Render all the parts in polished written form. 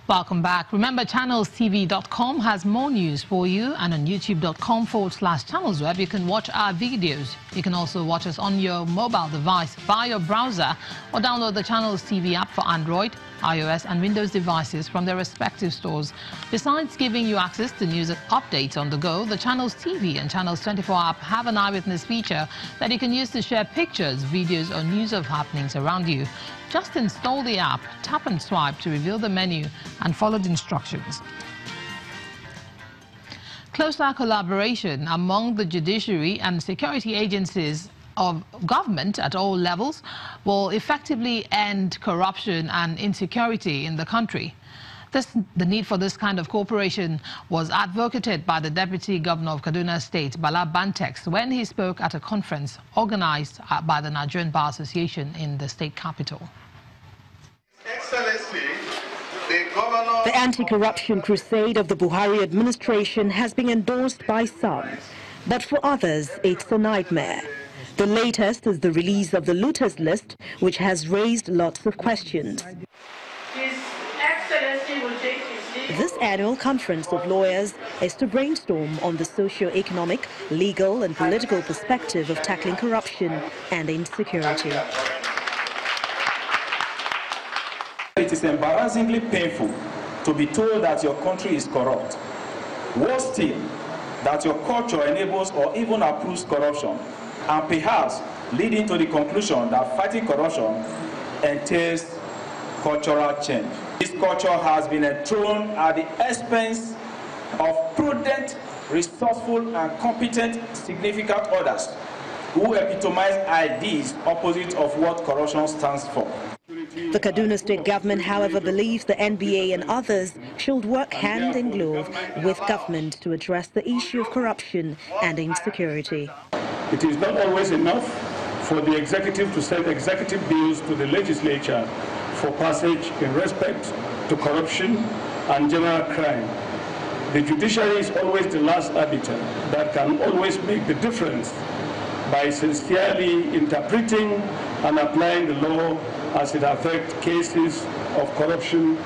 Welcome back. Remember, channelstv.com has more news for you, and on youtube.com/channelsweb you can watch our videos. You can also watch us on your mobile device via your browser or download the Channels TV app for Android, iOS and Windows devices from their respective stores. Besides giving you access to news and updates on the go, the Channels TV and Channels 24 app have an eyewitness feature that you can use to share pictures, videos or news of happenings around you. Just install the app, tap and swipe to reveal the menu and follow the instructions. Closer collaboration among the judiciary and security agencies of government at all levels will effectively end corruption and insecurity in the country. The need for this kind of cooperation was advocated by the Deputy Governor of Kaduna State, Bala Bantex, when he spoke at a conference organized by the Nigerian Bar Association in the state capital. Excellency, the anti-corruption crusade of the Buhari administration has been endorsed by some, but for others it's a nightmare. The latest is the release of the looters list, which has raised lots of questions. His Excellency will take his leave. This annual conference of lawyers is to brainstorm on the socio-economic, legal and political perspective of tackling corruption and insecurity. It is embarrassingly painful to be told that your country is corrupt. Worse still, that your culture enables or even approves corruption, and perhaps leading to the conclusion that fighting corruption entails cultural change. This culture has been enthroned at the expense of prudent, resourceful and competent significant others who epitomize ideas opposite of what corruption stands for. The Kaduna State government, however, believes the NBA and others should work hand in glove with government to address the issue of corruption and insecurity. It is not always enough for the executive to send executive bills to the legislature for passage in respect to corruption and general crime. The judiciary is always the last arbiter that can always make the difference by sincerely interpreting and applying the law as it affects cases of corruption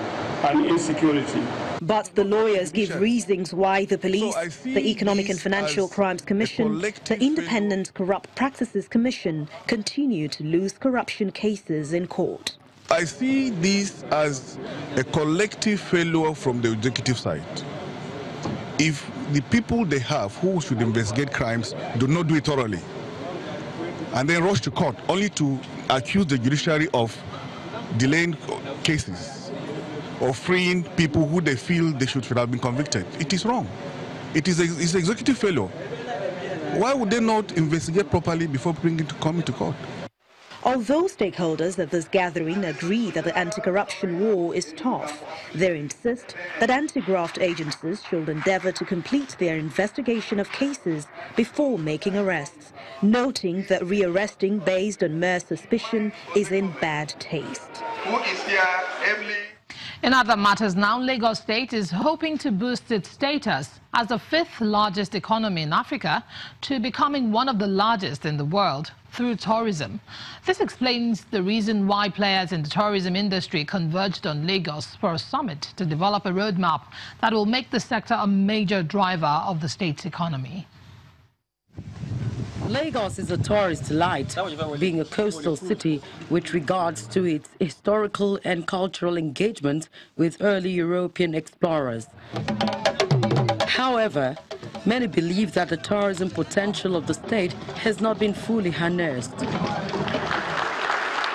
and insecurity. But the lawyers give reasons why the police, the Economic and Financial Crimes Commission, the Independent Corrupt Practices Commission continue to lose corruption cases in court. I see this as a collective failure from the executive side. If the people they have who should investigate crimes do not do it thoroughly, and then rush to court only to accuse the judiciary of delaying cases or freeing people who they feel they should have been convicted, it is wrong. It's executive failure. Why would they not investigate properly before coming to court? Although stakeholders at this gathering agree that the anti-corruption war is tough, they insist that anti-graft agencies should endeavor to complete their investigation of cases before making arrests, noting that rearresting based on mere suspicion is in bad taste. Who is here, Emily? In other matters now, Lagos State is hoping to boost its status as the 5th largest economy in Africa to becoming one of the largest in the world through tourism. This explains the reason why players in the tourism industry converged on Lagos for a summit to develop a roadmap that will make the sector a major driver of the state's economy. Lagos is a tourist delight, being a coastal city with regards to its historical and cultural engagement with early European explorers. However, many believe that the tourism potential of the state has not been fully harnessed.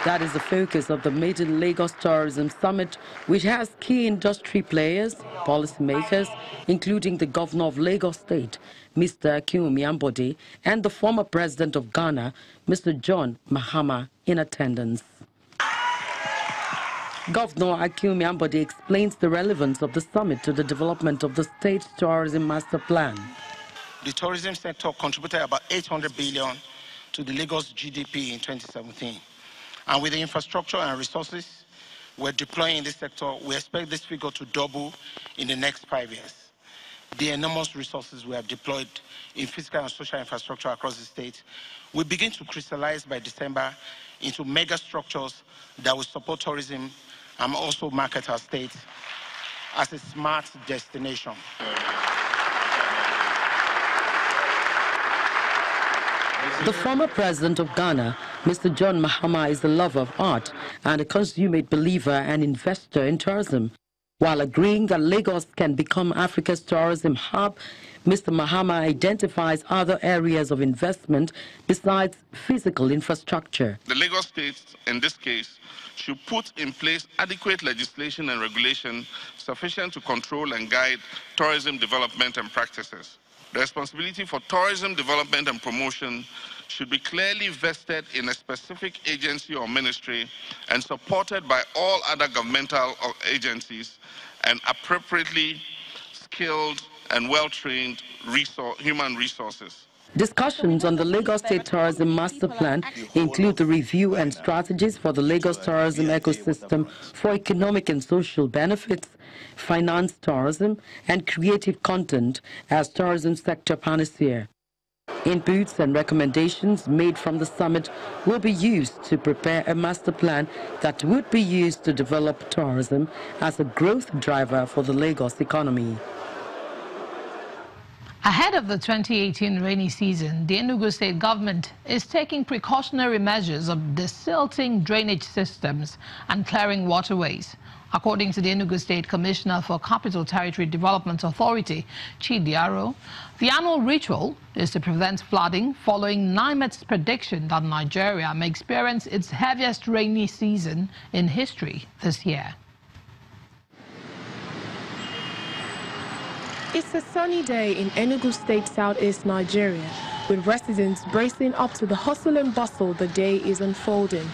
That is the focus of the maiden Lagos Tourism Summit, which has key industry players, policymakers, including the Governor of Lagos State, Mr. Akinwumi Ambode, and the former President of Ghana, Mr. John Mahama, in attendance. Governor Akinwumi Ambode explains the relevance of the summit to the development of the state's tourism master plan. The tourism sector contributed about 800 billion to the Lagos GDP in 2017. And with the infrastructure and resources we're deploying in this sector, we expect this figure to double in the next 5 years. The enormous resources we have deployed in physical and social infrastructure across the state will begin to crystallize by December into mega structures that will support tourism and also market our state as a smart destination. The former president of Ghana, Mr. John Mahama, is a lover of art and a consummate believer and investor in tourism. While agreeing that Lagos can become Africa's tourism hub, Mr. Mahama identifies other areas of investment besides physical infrastructure. The Lagos State, in this case, should put in place adequate legislation and regulation sufficient to control and guide tourism development and practices. The responsibility for tourism development and promotion should be clearly vested in a specific agency or ministry and supported by all other governmental agencies and appropriately skilled and well-trained human resources. Discussions on the Lagos State Tourism Master Plan include the review and strategies for the Lagos tourism ecosystem for economic and social benefits, finance tourism, and creative content as tourism sector panacea. Inputs and recommendations made from the summit will be used to prepare a master plan that would be used to develop tourism as a growth driver for the Lagos economy. Ahead of the 2018 rainy season, the Indigo state government is taking precautionary measures of desilting drainage systems and clearing waterways. According to the Indigo State Commissioner for Capital Territory Development Authority, Chidiaro, the annual ritual is to prevent flooding following NIMET's prediction that Nigeria may experience its heaviest rainy season in history this year. It's a sunny day in Enugu State, southeast Nigeria, with residents bracing up to the hustle and bustle the day is unfolding.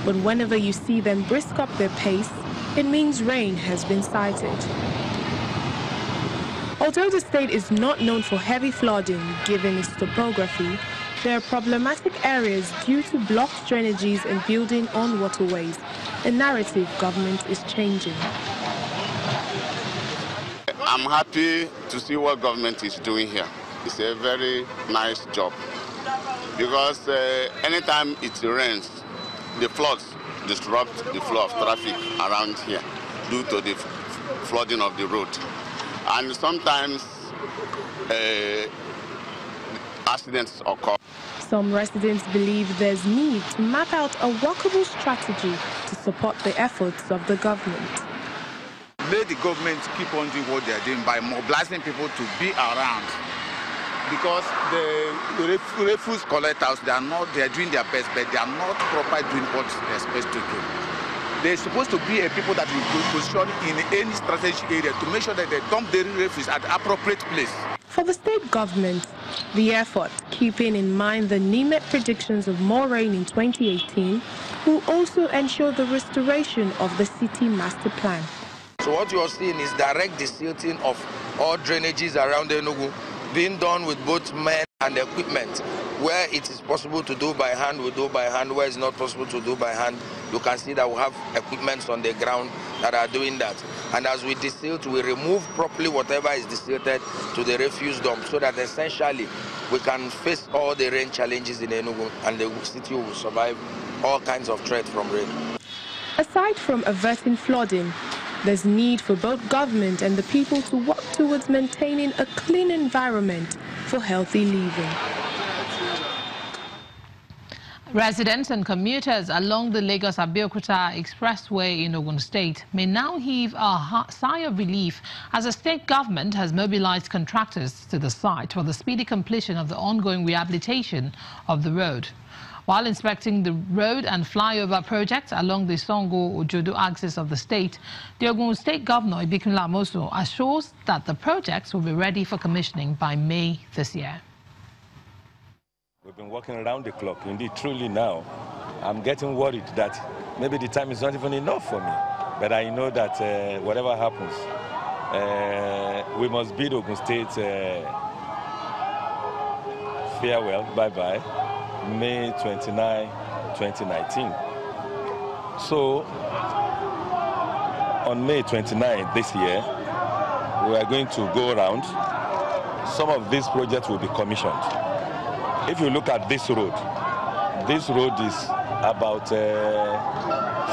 But whenever you see them brisk up their pace, it means rain has been sighted. Although the state is not known for heavy flooding given its topography, there are problematic areas due to blocked drainages and building on waterways. A narrative government is changing. I'm happy to see what government is doing here. It's a very nice job because anytime it rains, the floods disrupt the flow of traffic around here due to the flooding of the road. And sometimes accidents occur. Some residents believe there's need to map out a workable strategy to support the efforts of the government. Let the government keep on doing what they're doing by mobilizing people to be around. Because the refuse collectors, they are doing their best, but they are not properly doing what they're supposed to do. They're supposed to be a people that will be positioned in any strategic area to make sure that they dump the refuse at the appropriate place. For the state government, the effort, keeping in mind the NIMET predictions of more rain in 2018, will also ensure the restoration of the city master plan. So what you are seeing is direct desilting of all drainages around Enugu being done with both men and equipment. Where it is possible to do by hand, we do by hand. Where it's not possible to do by hand, you can see that we have equipment on the ground that are doing that. And as we desilt, we remove properly whatever is desilted to the refuse dump so that essentially we can face all the rain challenges in Enugu and the city will survive all kinds of threats from rain. Aside from averting flooding, there's need for both government and the people to work towards maintaining a clean environment for healthy living. Residents and commuters along the Lagos-Abeokuta Expressway in Ogun State may now heave a sigh of relief as the state government has mobilized contractors to the site for the speedy completion of the ongoing rehabilitation of the road. While inspecting the road and flyover projects along the Songo-Ojodo axis of the state, the Ogun State Governor Ibikunle Amosun assures that the projects will be ready for commissioning by May this year. We've been working around the clock. Indeed, truly now, I'm getting worried that maybe the time is not even enough for me. But I know that whatever happens, we must bid Ogun State farewell, bye-bye, May 29, 2019. So, on May 29 this year, we are going to go around. Some of these projects will be commissioned. If you look at this road is about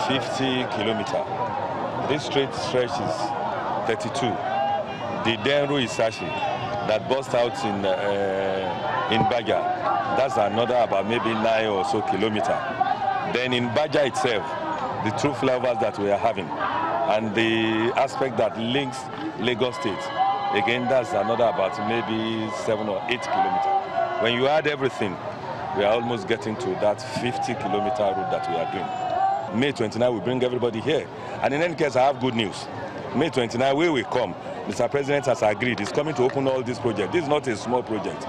50 kilometers. This straight stretch is 32. The Denru Isashi that burst out in Baja, that's another about maybe 9 or so kilometers. Then in Baja itself, the true flavors that we are having, and the aspect that links Lagos State, again, that's another about maybe 7 or 8 kilometers. When you add everything, we are almost getting to that 50-kilometer route that we are doing. May 29, we bring everybody here. And in any case, I have good news. May 29, we will come. Mr. President has agreed. He's coming to open all these projects. This is not a small project.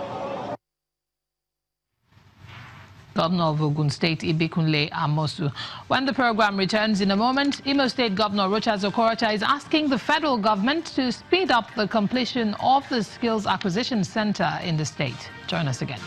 Governor of Ogun State, Ibikunle Amosu. When the program returns in a moment, Imo State Governor Rochas Okorocha is asking the federal government to speed up the completion of the Skills Acquisition Center in the state. Join us again.